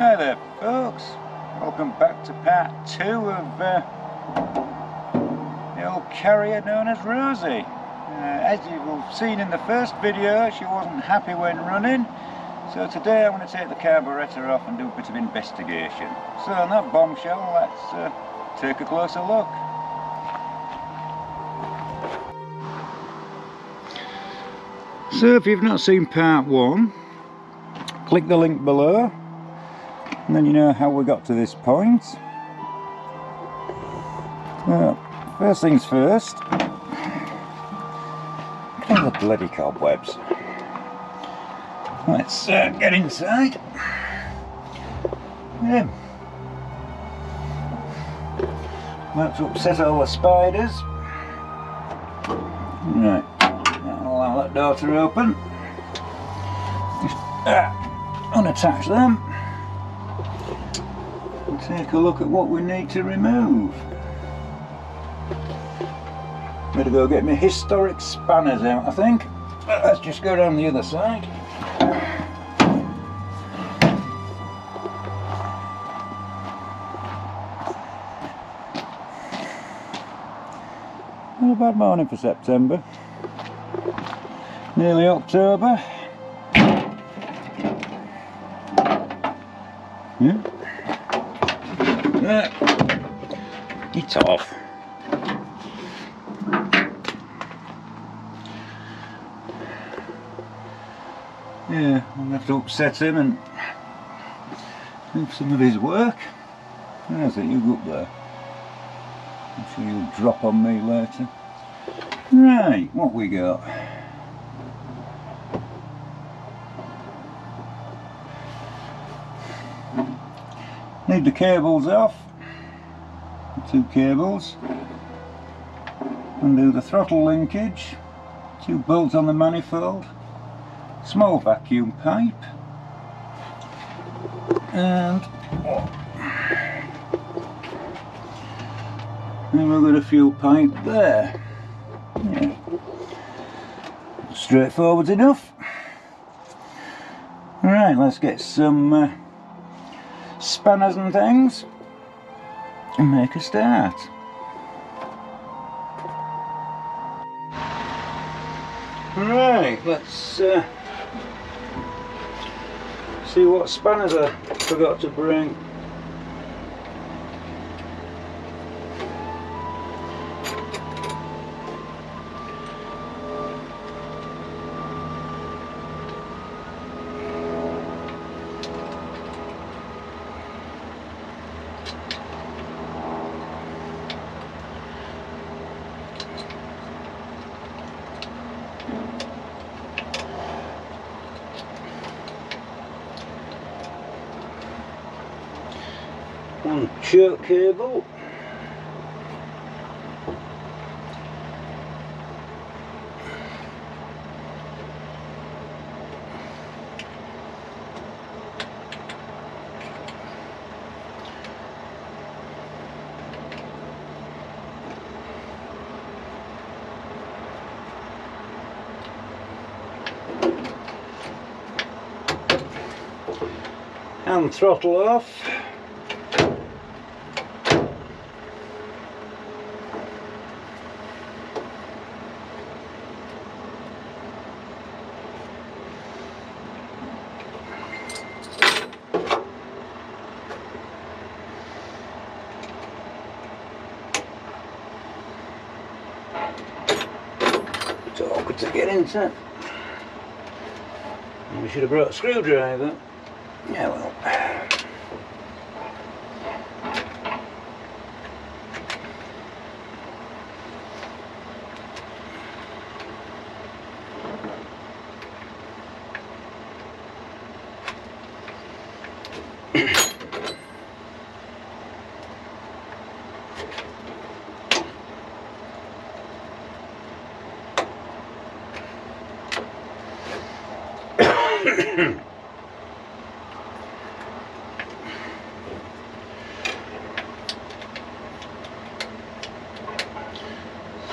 Hi there folks, welcome back to part 2 of the old Karrier known as Rosie. As you've seen in the first video, she wasn't happy when running, so today I'm going to take the carburettor off and do a bit of investigation. So on that bombshell, let's take a closer look. So if you've not seen part 1, click the link below. And then you know how we got to this point. First things first, clean the bloody cobwebs. Let's get inside. Let's upset all the spiders. Right, I'll allow that door to open. Just unattach them. Take a look at what we need to remove. Better go get my historic spanners out, I think. Let's just go down the other side. Not a bad morning for September. Nearly October. Yeah. It's off. Yeah, I'll have to upset him and do some of his work. There's it, you go up there. I'm sure you'll drop on me later. Right, what we got? Need the cables off. 2 cables, undo the throttle linkage, 2 bolts on the manifold, small vacuum pipe, and then we've got a fuel pipe there. Yeah. Straightforward enough. Right, let's get some spanners and things and make a start. Right, let's see what spanners I forgot to bring. One choke cable, and throttle off. It's awkward to get into. We should have brought a screwdriver. Yeah, well.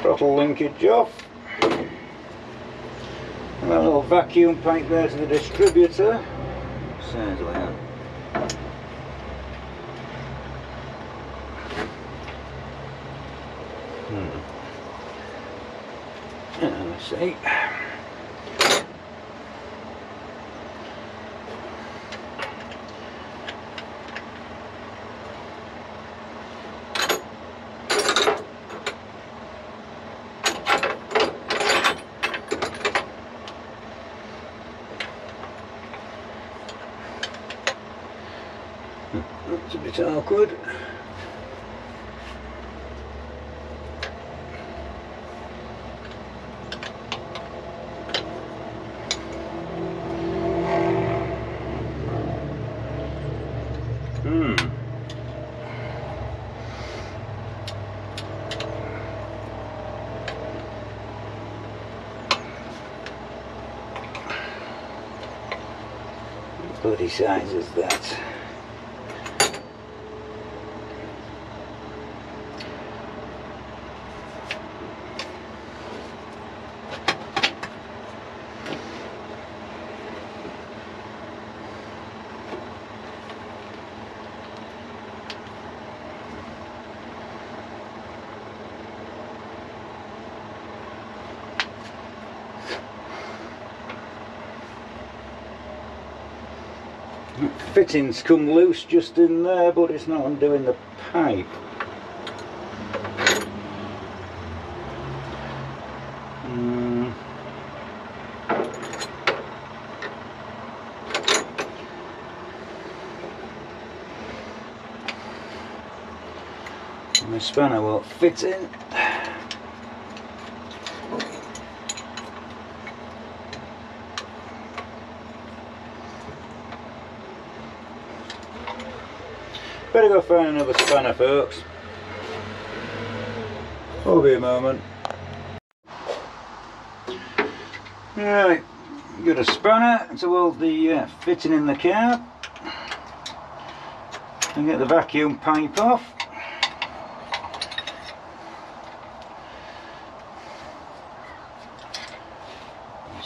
Throttle linkage off, and that little vacuum pipe there to the distributor. Says like that. Let's see. That's a bit awkward. Bloody size is that? Fittings come loose just in there, but it's not undoing the pipe. My spanner won't fit in. Better go find another spanner, folks. Hold be a moment. Right, got a spanner to hold the fitting in the cab and get the vacuum pipe off.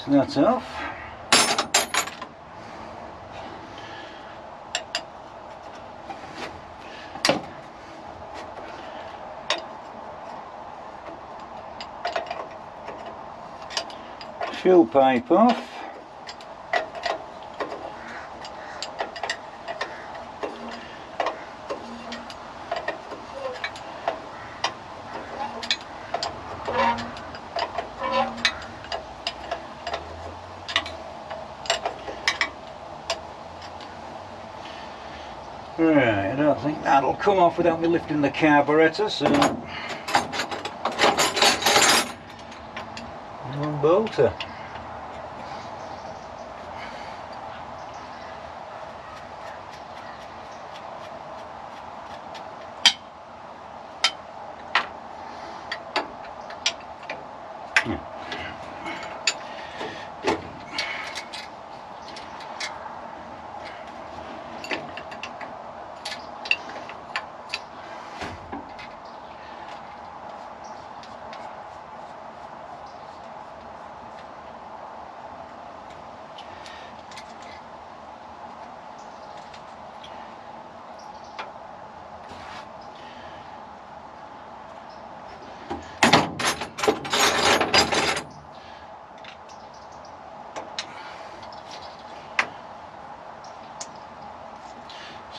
So that's off. Fuel pipe off. Right, I don't think that'll come off without me lifting the carburetor, so one bolter.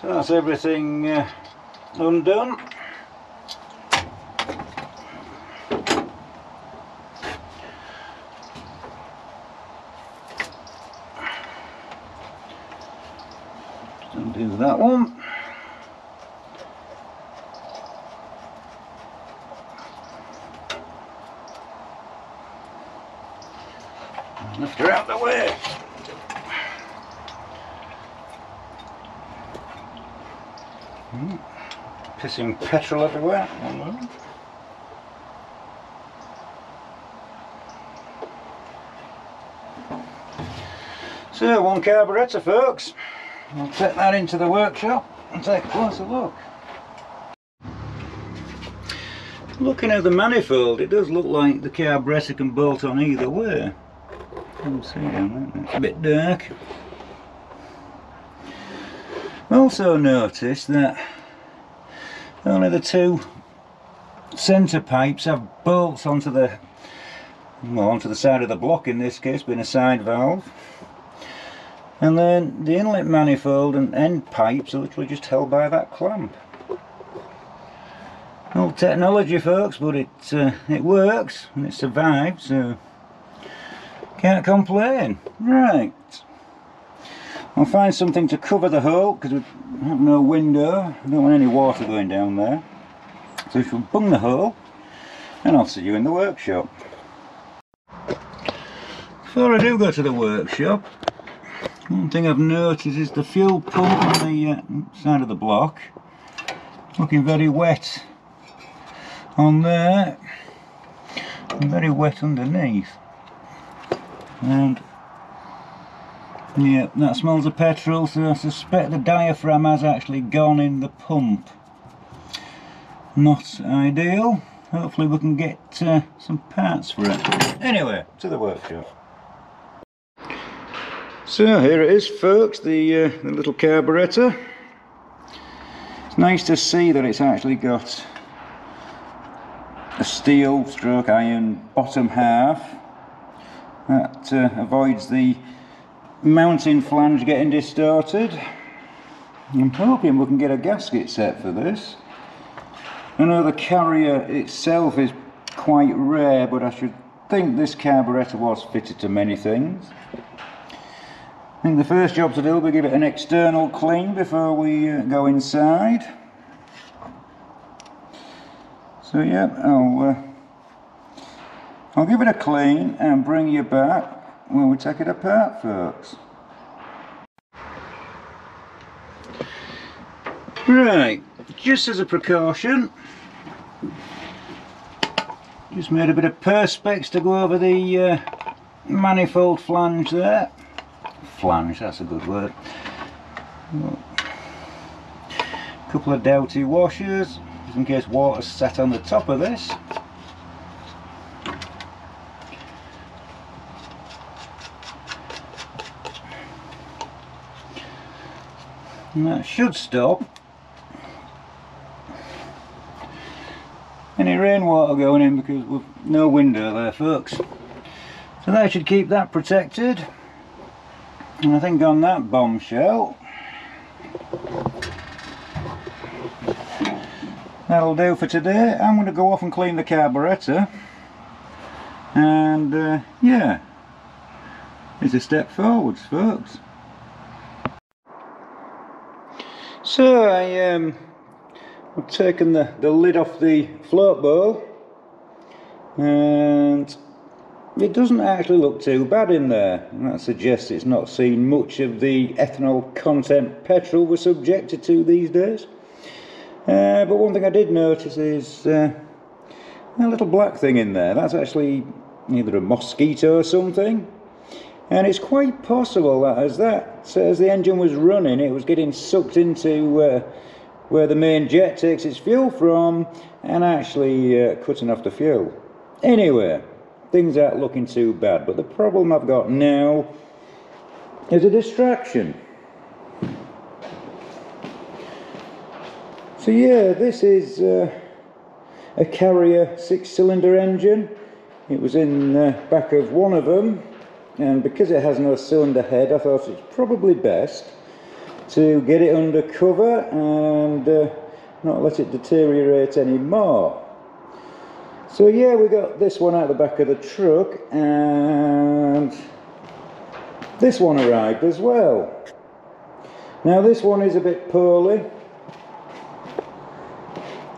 So that's everything undone. Undo that one. Lift her out the way. Pissing petrol everywhere. So one carburetor, folks. I'll take that into the workshop and take a closer look. Looking at the manifold, it does look like the carburetor can bolt on either way. You can see down there, it's a bit dark. Also noticed that only the two centre pipes have bolts onto the well, onto the side of the block in this case, being a side valve. And then the inlet manifold and end pipes are literally just held by that clamp. Old technology, folks, but it works and it survived, so can't complain. Right, I'll find something to cover the hole because we have no window. I don't want any water going down there, so we shall bung the hole and I'll see you in the workshop. Before I do go to the workshop, one thing I've noticed is the fuel pump on the side of the block looking very wet on there and very wet underneath, and yeah, that smells of petrol, so I suspect the diaphragm has actually gone in the pump. Not ideal. Hopefully we can get some parts for it. Anyway, to the workshop. So here it is, folks, the little carburettor. It's nice to see that it's actually got a steel stroke iron bottom half that avoids the mounting flange getting distorted. I'm hoping we can get a gasket set for this. I know the Karrier itself is quite rare, but I should think this carburettor was fitted to many things. I think the first job to do will be give it an external clean before we go inside. So yeah, I'll give it a clean and bring you back when we take it apart, folks. Right, just as a precaution, just made a bit of perspex to go over the manifold flange there. Flange, that's a good word. A couple of doughty washers, just in case water's sat on the top of this. And that should stop any rainwater going in, because we've no window there, folks. So that should keep that protected. And I think on that bombshell, that'll do for today. I'm going to go off and clean the carburettor, and yeah, it's a step forwards, folks. So I've taken the lid off the float bowl, and it doesn't actually look too bad in there, and that suggests it's not seen much of the ethanol content petrol we're subjected to these days. But one thing I did notice is a little black thing in there. That's actually either a mosquito or something, and it's quite possible that as the engine was running, it was getting sucked into where the main jet takes its fuel from, and actually cutting off the fuel. Anyway, things aren't looking too bad, but the problem I've got now is a distraction. So yeah, this is a Karrier 6-cylinder engine. It was in the back of one of them, and because it has no cylinder head, I thought it's probably best to get it under cover and not let it deteriorate any more. So yeah, we got this one out the back of the truck, and this one arrived as well. Now this one is a bit poorly,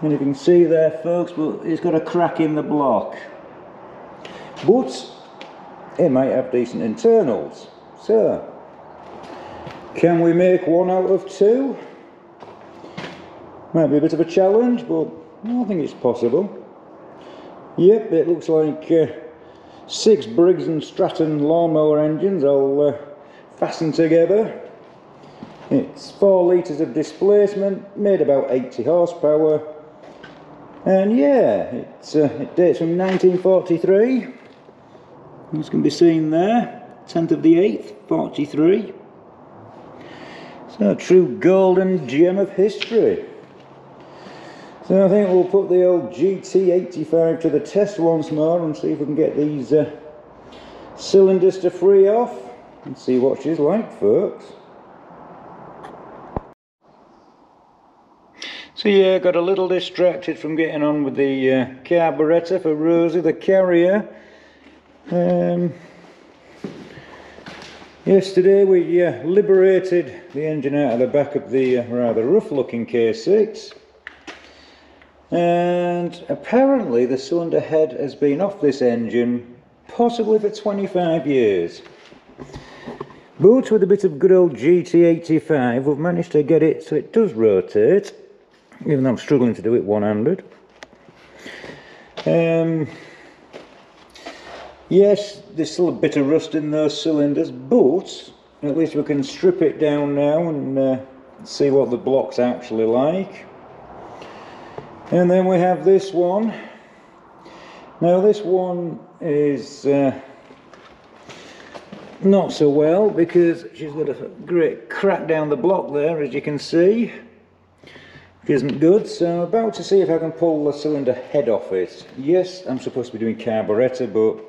and you can see there, folks, but it's got a crack in the block. But it might have decent internals. So, can we make one out of two? Might be a bit of a challenge, but I think it's possible. Yep, it looks like 6 Briggs & Stratton lawnmower engines all fastened together. It's 4 litres of displacement, made about 80 horsepower, and yeah, it dates from 1943. As can be seen there, 10th of the 8th, 43. So a true golden gem of history. So I think we'll put the old GT85 to the test once more and see if we can get these cylinders to free off and see what she's like, folks. So yeah, got a little distracted from getting on with the carburettor for Rosie, the Karrier. Yesterday we liberated the engine out of the back of the rather rough looking K6, and apparently the cylinder head has been off this engine possibly for 25 years. But with a bit of good old GT85 we've managed to get it so it does rotate, even though I'm struggling to do it one-handed. Yes, there's still a bit of rust in those cylinders, but at least we can strip it down now and see what the block's actually like. And then we have this one. Now this one is not so well because she's got a great crack down the block there, as you can see, which isn't good. So I'm about to see if I can pull the cylinder head off it. Yes, I'm supposed to be doing carburettor, but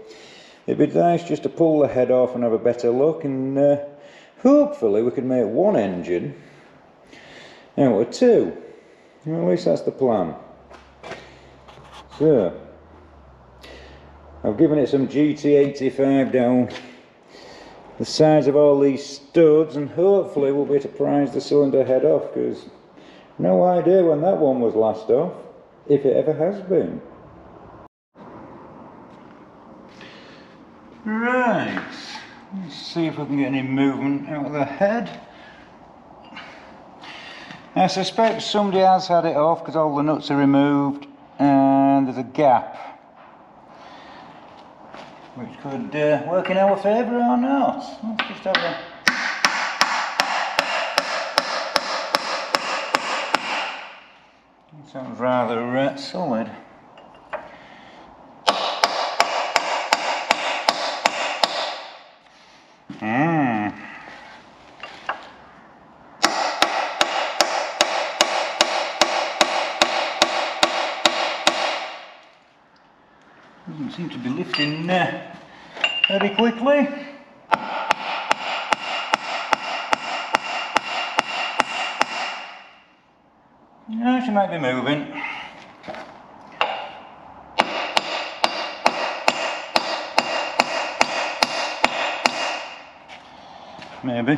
it'd be nice just to pull the head off and have a better look, and hopefully we can make one engine out of two. Well, at least that's the plan. So I've given it some GT85 down the sides of all these studs, and hopefully we'll be able to prise the cylinder head off, because no idea when that one was last off, if it ever has been. Right, let's see if we can get any movement out of the head. I suspect somebody has had it off because all the nuts are removed and there's a gap, which could work in our favour or not. Let's just have a... It sounds rather solid. Doesn't seem to be lifting very quickly. No, she might be moving. Maybe.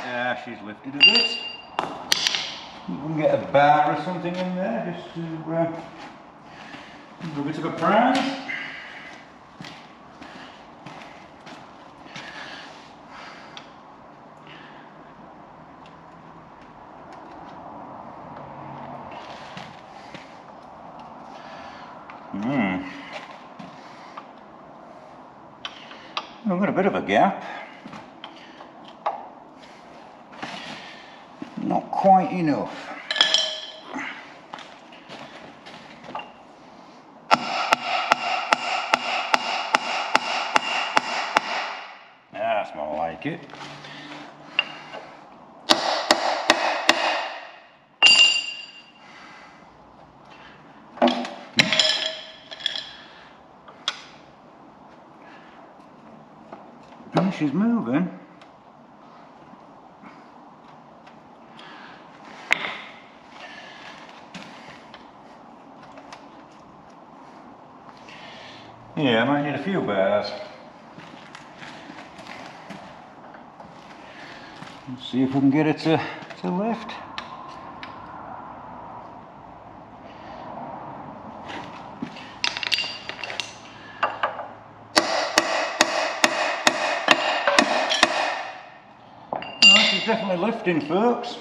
Yeah, she's lifted a bit. We can get a bar or something in there just to give a bit of a prize. We've got a bit of a gap. Not quite enough. That's more like it. Oh, she's moving. Yeah, I might need a few bars. Let's see if we can get it to lift. Oh, she's definitely lifting, folks.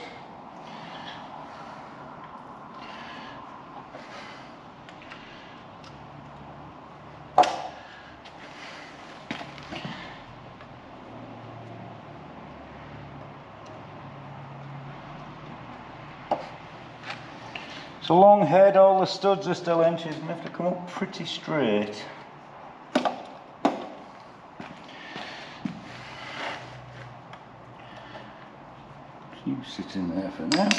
It's a long head, all the studs are still in, she's going to have to come up pretty straight. You sit in there for now.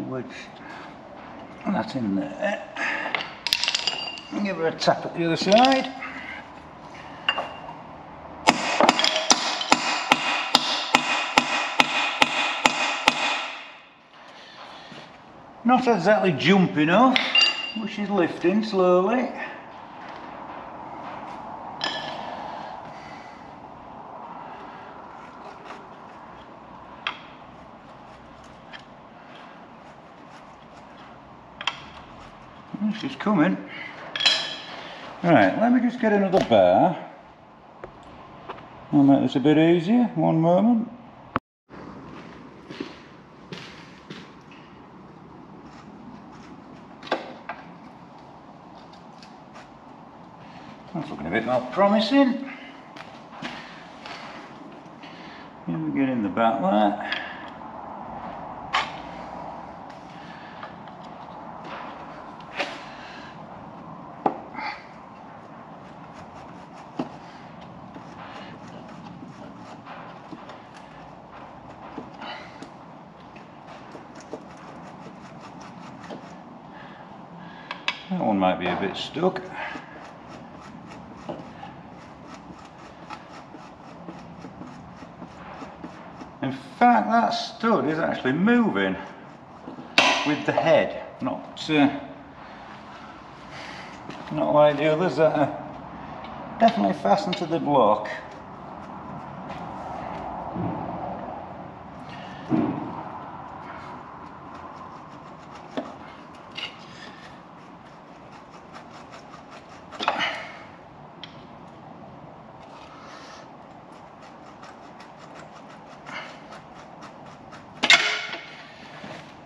Wedge that in there. Give her a tap at the other side. Not exactly jumping off, but she's lifting slowly. She's coming. Right, let me just get another bar. I'll make this a bit easier. One moment. That's looking a bit more promising. Here we get in the back there. That one might be a bit stuck. In fact, that stud is actually moving with the head, not like the others that are definitely fastened to the block.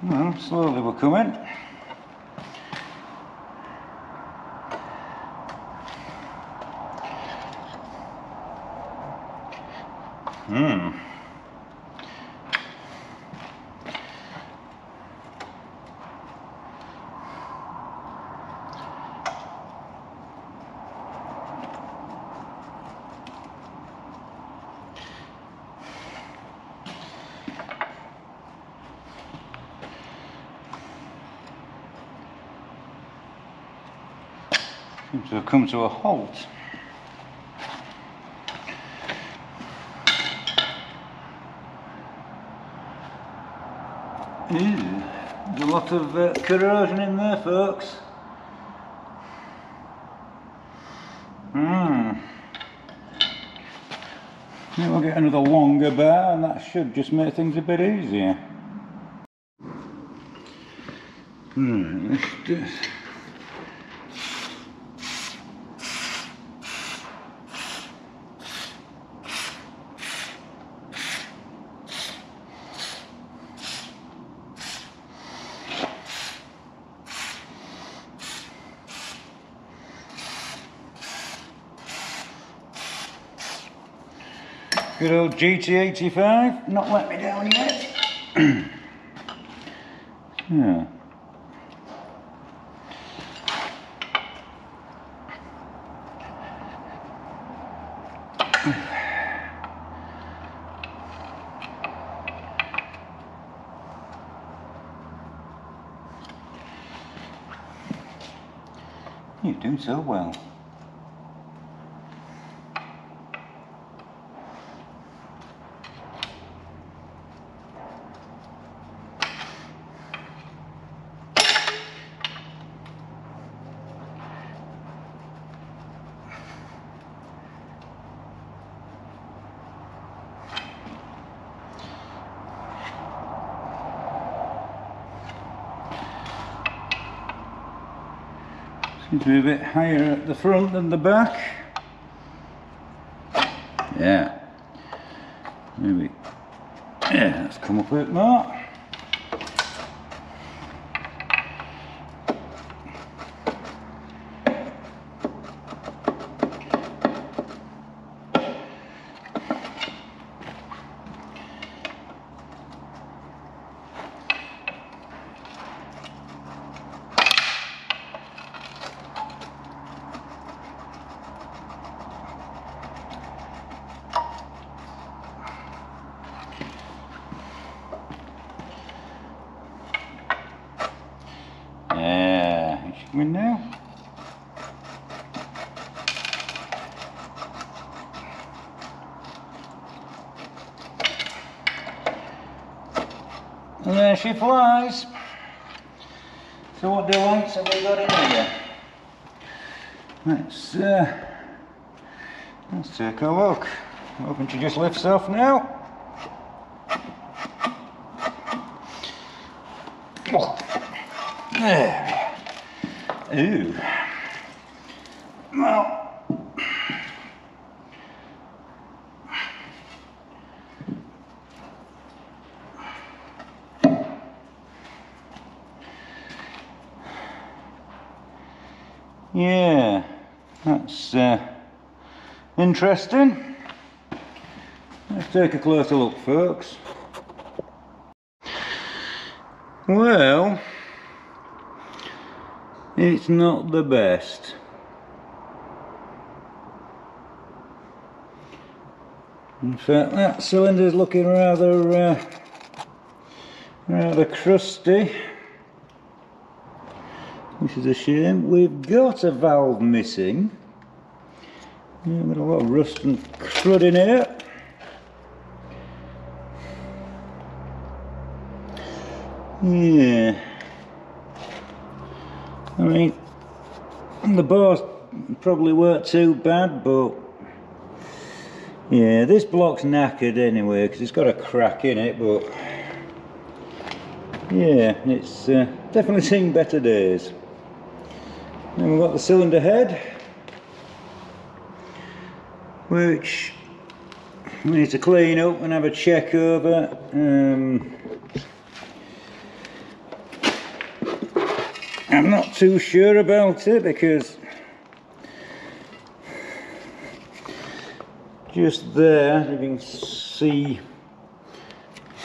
Well, slowly we're coming. Seems to have come to a halt. Ew, there's a lot of corrosion in there, folks. Maybe we'll get another longer bar and that should just make things a bit easier. Let's just... Good old GT85, not let me down yet. Yeah. You're doing so well. Seems to be a bit higher at the front than the back. Yeah. Maybe. Yeah, let's come up a bit more. come in now. And there she flies. So what delights have we got in here? Let's take a look. I'm hoping she just lifts off now. Oh. There. Ooh. Well. Yeah, that's interesting. Let's take a closer look, folks. Well, it's not the best. In fact, that cylinder's looking rather crusty, which is a shame. We've got a valve missing. Yeah, got a lot of rust and crud in here. Yeah, I mean, the bars probably weren't too bad, but yeah, this block's knackered anyway because it's got a crack in it, but yeah, it's definitely seen better days. Then we've got the cylinder head, which we need to clean up and have a check over. I'm not too sure about it because just there, if you can see,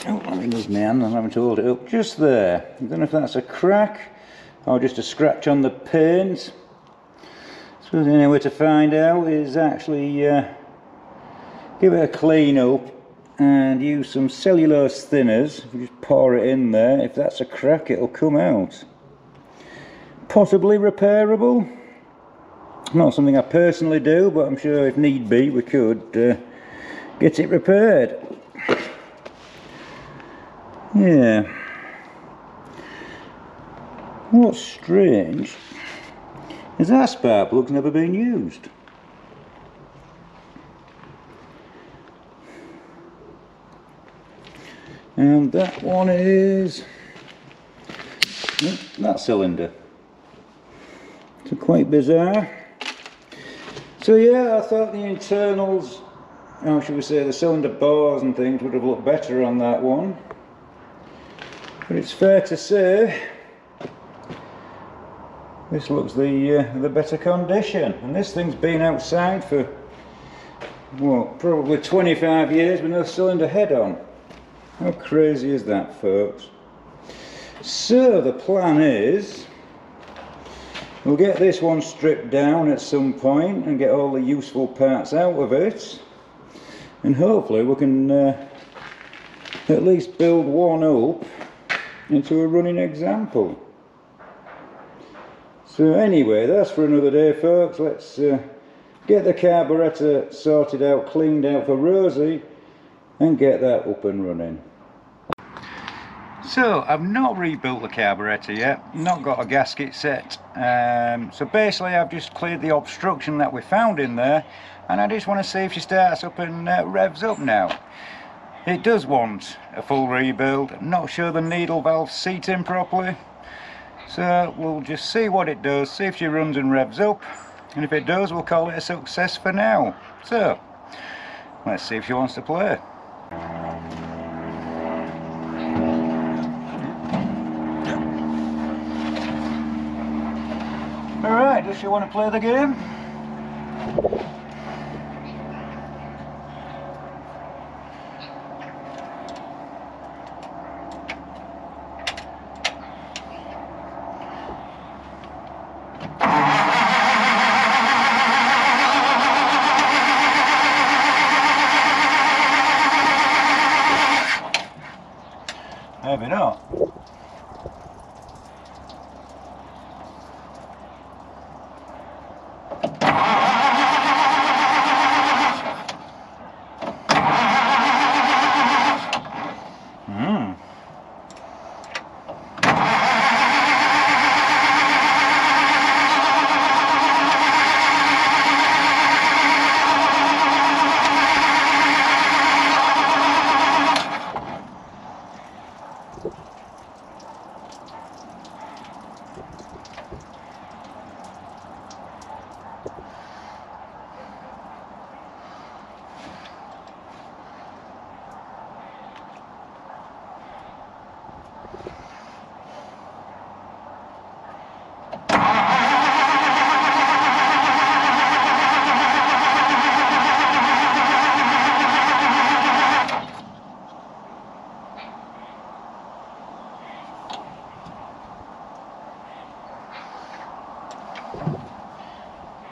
oh, let me lose my hand, I'm having to hold it up, just there. I don't know if that's a crack or just a scratch on the paint. So the only way to find out is actually give it a clean up and use some cellulose thinners. If you just pour it in there, if that's a crack it'll come out. Possibly repairable. Not something I personally do, but I'm sure if need be we could get it repaired. Yeah. What's strange is that spark plug's never been used. And that one is that cylinder. So quite bizarre. So yeah, I thought the internals, how should we say, the cylinder bars and things would have looked better on that one. But it's fair to say this looks the better condition. And this thing's been outside for, what, probably 25 years with no cylinder head on. How crazy is that, folks? So the plan is we'll get this one stripped down at some point and get all the useful parts out of it, and hopefully we can at least build one up into a running example. So anyway, that's for another day, folks. Let's get the carburettor sorted out, cleaned out for Rosie, and get that up and running. So I've not rebuilt the carburettor yet, not got a gasket set, so basically I've just cleared the obstruction that we found in there, and I just want to see if she starts up and revs up now. It does want a full rebuild. I'm not sure the needle valve's seating properly, so we'll just see what it does, see if she runs and revs up, and if it does we'll call it a success for now. So let's see if she wants to play. Alright, does she want to play the game? Maybe not.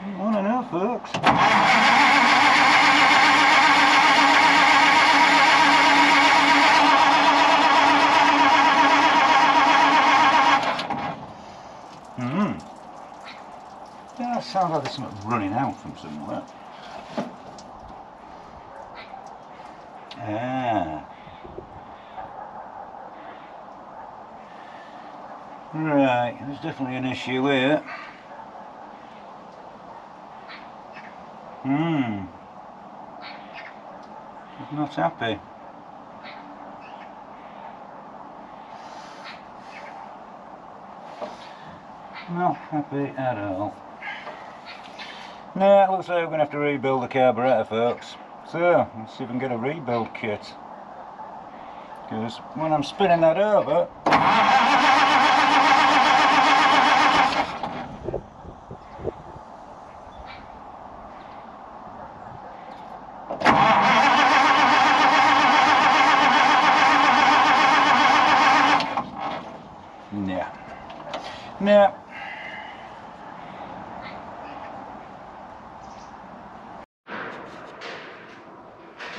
On and out, folks. Yeah, it sounds like there's something running out from somewhere. Ah. Right, there's definitely an issue here. I'm not happy. Not happy at all. Now, it looks like we're going to have to rebuild the carburettor, folks. So, let's see if we can get a rebuild kit. Because when I'm spinning that over... Yeah.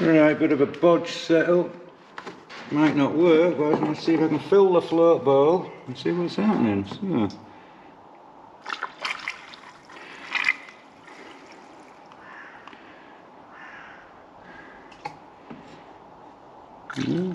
Right, bit of a bodge setup. Might not work, but I'm going to see if I can fill the float bowl and see what's happening. So. Yeah.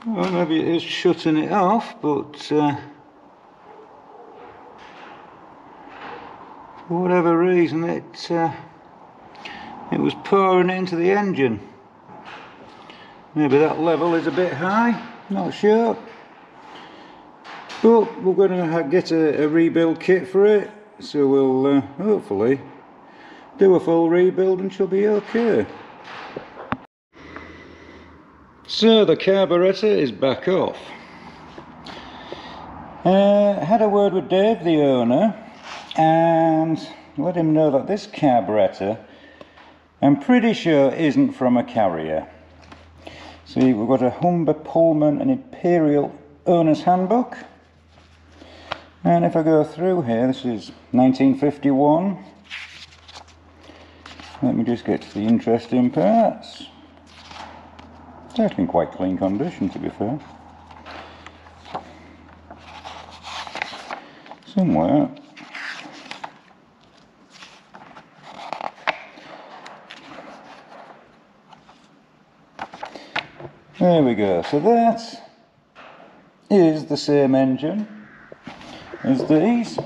Well, maybe it is shutting it off, but for whatever reason it was pouring into the engine. Maybe that level is a bit high, not sure. But we're going to get a rebuild kit for it, so we'll hopefully do a full rebuild and she'll be okay. So the carburettor is back off. Had a word with Dave, the owner, and let him know that this carburettor, I'm pretty sure, isn't from a Karrier. See, we've got a Humber, Pullman and Imperial owner's handbook. And if I go through here, this is 1951. Let me just get to the interesting parts. It's actually in quite clean condition, to be fair. Somewhere. There we go. So that is the same engine as these.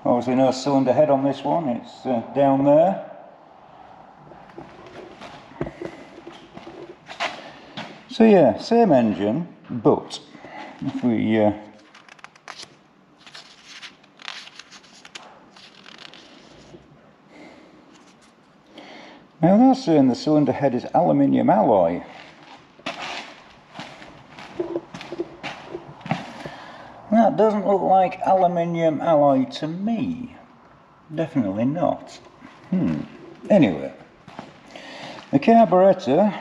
Obviously no cylinder head on this one, it's down there. So yeah, same engine, but if we now they're saying the cylinder head is aluminium alloy. That doesn't look like aluminium alloy to me. Definitely not. Anyway, the carburettor,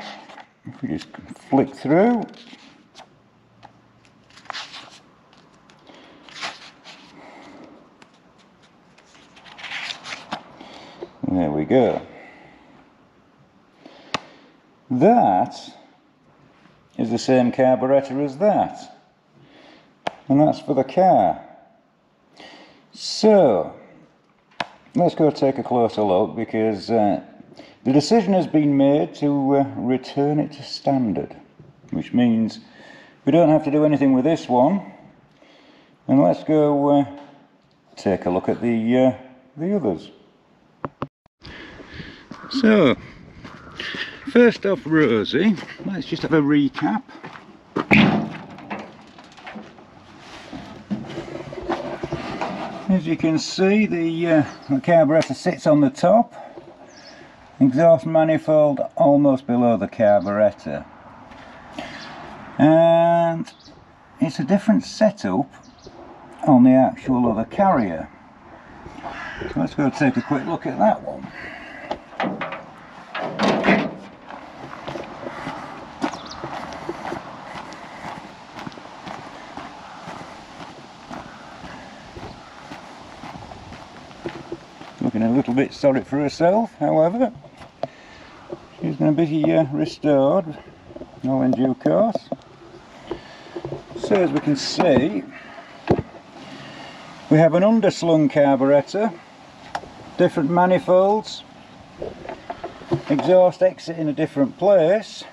if we just flick through, there we go. That is the same carburettor as that, and that's for the car. So let's go take a closer look, because the decision has been made to return it to standard, which means we don't have to do anything with this one. And let's go take a look at the others. So first off, Rosie, let's just have a recap. As you can see, the carburettor sits on the top, exhaust manifold almost below the carburettor, and it's a different setup on the actual other Karrier. So let's go take a quick look at that one. Looking a little bit sorry for herself, however. She's going to be restored, all in due course. So as we can see, we have an underslung carburettor, different manifolds, exhaust exit in a different place,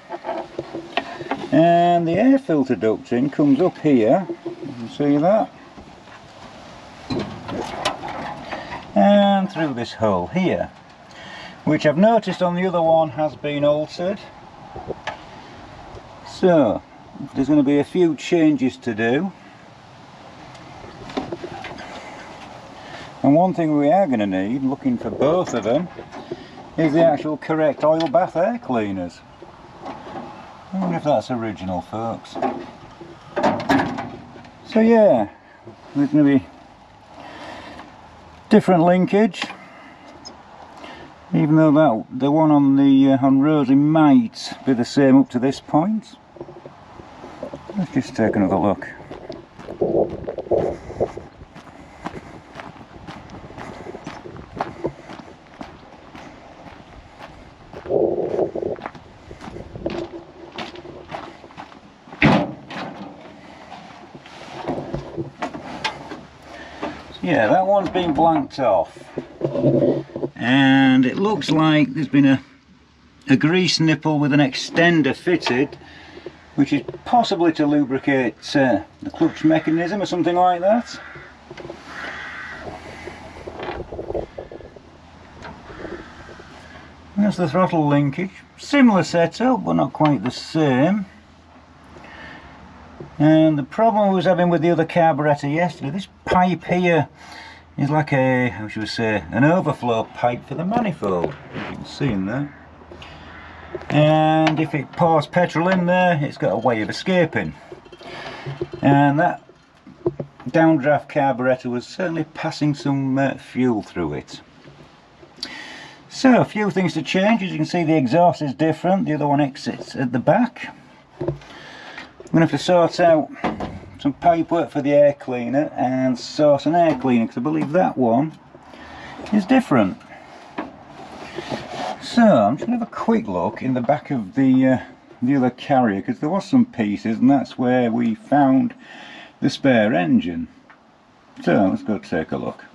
and the air filter ducting comes up here, you can see that, and through this hole here, which I've noticed on the other one has been altered. So there's going to be a few changes to do, and one thing we are going to need, looking for both of them, is the actual correct oil bath air cleaners. I wonder if that's original, folks. So yeah, there's going to be different linkage, even though the one on Rosie might be the same up to this point. Let's just take another look. Yeah, that one's been blanked off, and it looks like there's been a grease nipple with an extender fitted, which is possibly to lubricate the clutch mechanism or something like that. That's the throttle linkage, similar setup but not quite the same. And the problem I was having with the other carburettor yesterday, this pipe here is like a, how should we say, an overflow pipe for the manifold, as you can see in there. And if it pours petrol in there, it's got a way of escaping. And that downdraft carburettor was certainly passing some fuel through it. So a few things to change. As you can see, the exhaust is different, the other one exits at the back. I'm going to have to sort out some pipe work for the air cleaner and source an air cleaner, because I believe that one is different. So I'm just going to have a quick look in the back of the other Karrier, because there was some pieces and that's where we found the spare engine. So let's go take a look.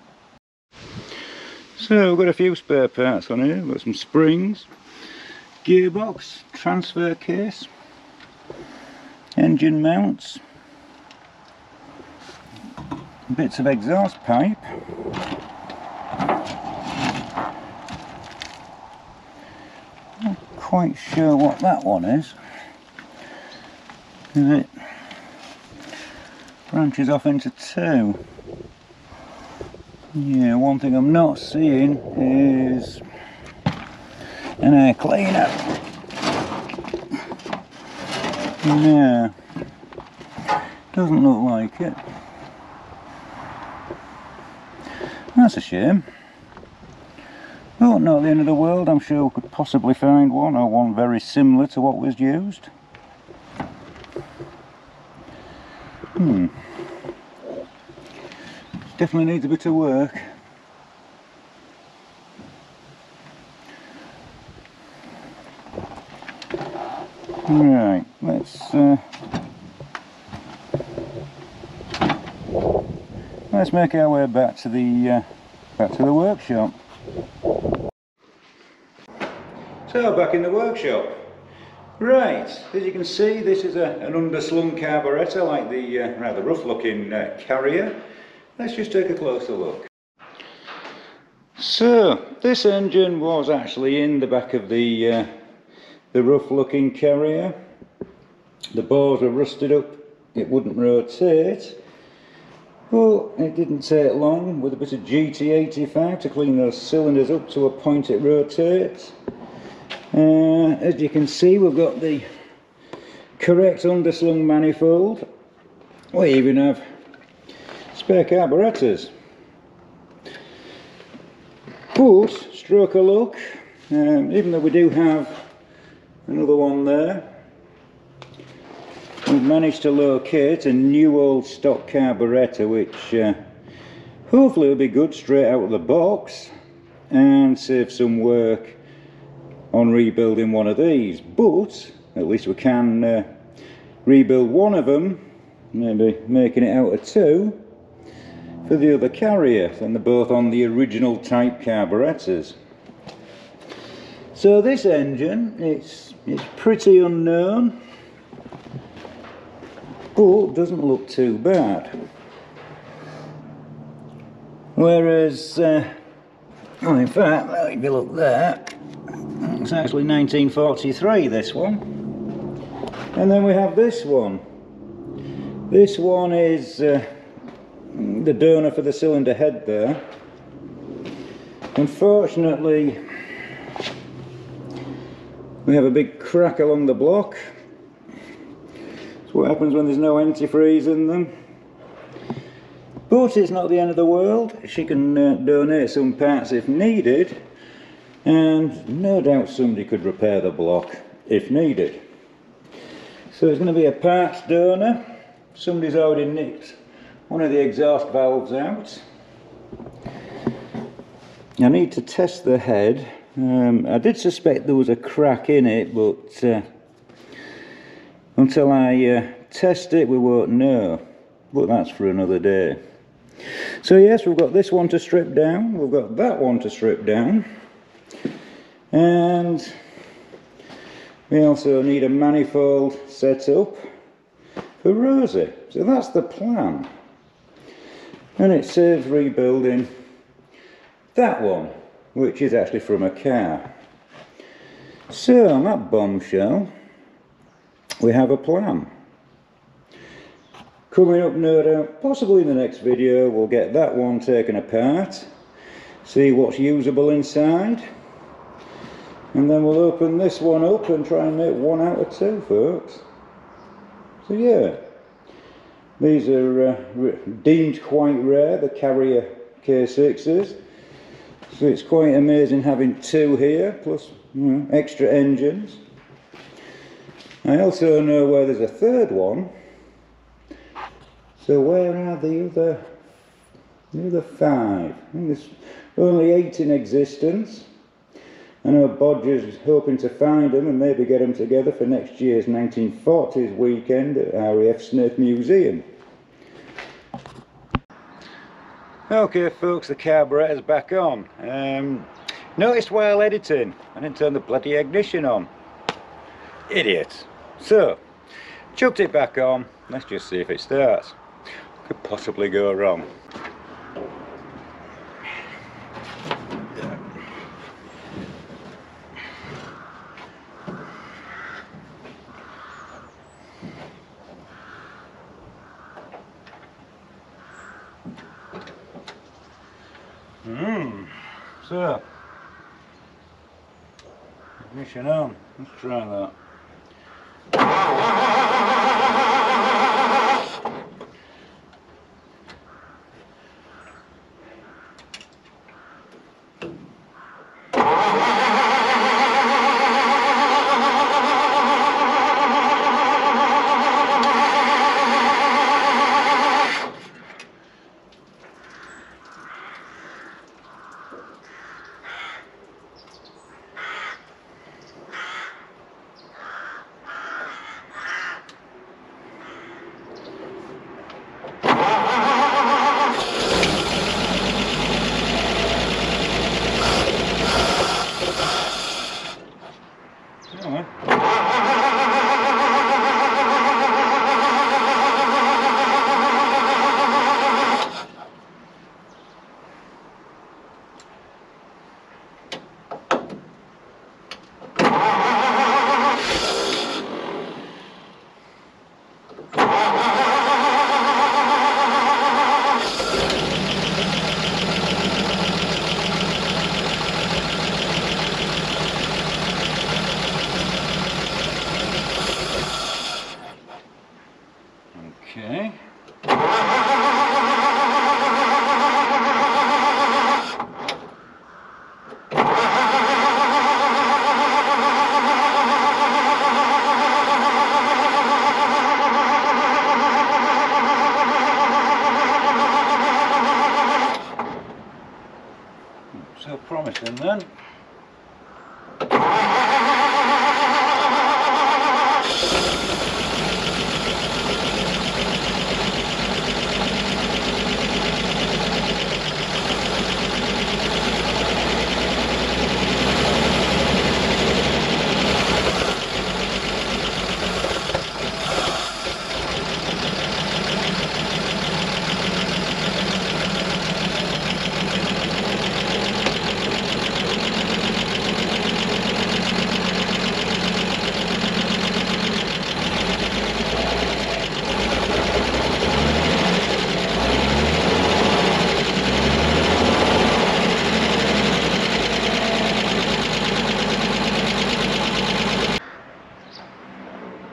So we've got a few spare parts on here. We've got some springs, gearbox, transfer case, engine mounts, bits of exhaust pipe, not quite sure what that one is it branches off into two. Yeah, one thing I'm not seeing is an air cleaner. Yeah, doesn't look like it. That's a shame. But not the end of the world. I'm sure we could possibly find one, or one very similar to what was used. Definitely needs a bit of work. Right, let's make our way back to the workshop. So back in the workshop. Right, as you can see, this is an underslung carburettor like the rather rough looking Karrier. Let's just take a closer look. So this engine was actually in the back of the rough looking Karrier. The bores were rusted up, it wouldn't rotate, but it didn't take long with a bit of GT85 to clean those cylinders up to a point it rotates. As you can see, we've got the correct underslung manifold. We even have spare carburettors. But, stroke of luck, even though we do have another one there, we've managed to locate a new old stock carburettor which hopefully will be good straight out of the box and save some work on rebuilding one of these. But at least we can rebuild one of them, maybe making it out of two for the other Karrier, and they're both on the original type carburettors. So this engine, it's pretty unknown, but doesn't look too bad. Whereas, well, in fact, if you look there, it's actually 1943, this one. And then we have this one. This one is the donor for the cylinder head there. Unfortunately, we have a big crack along the block. That's what happens when there's no antifreeze in them. But it's not the end of the world. She can donate some parts if needed, and no doubt somebody could repair the block if needed. So it's going to be a parts donor. Somebody's already nicked one of the exhaust valves out. I need to test the head. I did suspect there was a crack in it, but until I test it we won't know. But that's for another day. So yes, we've got this one to strip down, we've got that one to strip down, and we also need a manifold set up for Rosie. So that's the plan, and it saves rebuilding that one, which is actually from a car. So on that bombshell, we have a plan. Coming up, no doubt, possibly in the next video, we'll get that one taken apart, see what's usable inside, and then we'll open this one up and try and make one out of two, folks. So yeah, these are deemed quite rare, the Karrier K6s, so it's quite amazing having two here, plus extra engines. I also know where there's a third one. So where are the other five? I think there's only 8 in existence. I know Bodger's hoping to find them and maybe get them together for next year's 1940s weekend at RAF Smith Museum. Okay folks, the carburettor's back on. Noticed while editing, I didn't turn the bloody ignition on. Idiot. So, chucked it back on, let's just see if it starts. Could possibly go wrong. So, ignition on, let's try that. so promising then.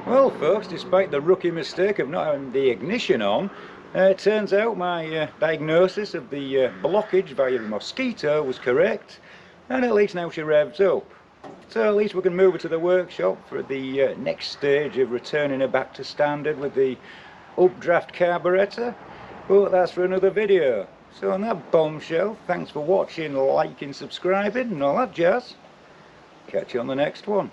Well folks, despite the rookie mistake of not having the ignition on, it turns out my diagnosis of the blockage via the mosquito was correct, and at least now she revs up. So at least we can move her to the workshop for the next stage of returning her back to standard with the updraft carburetor, but that's for another video. So on that bombshell, thanks for watching, liking, subscribing and all that jazz. Catch you on the next one.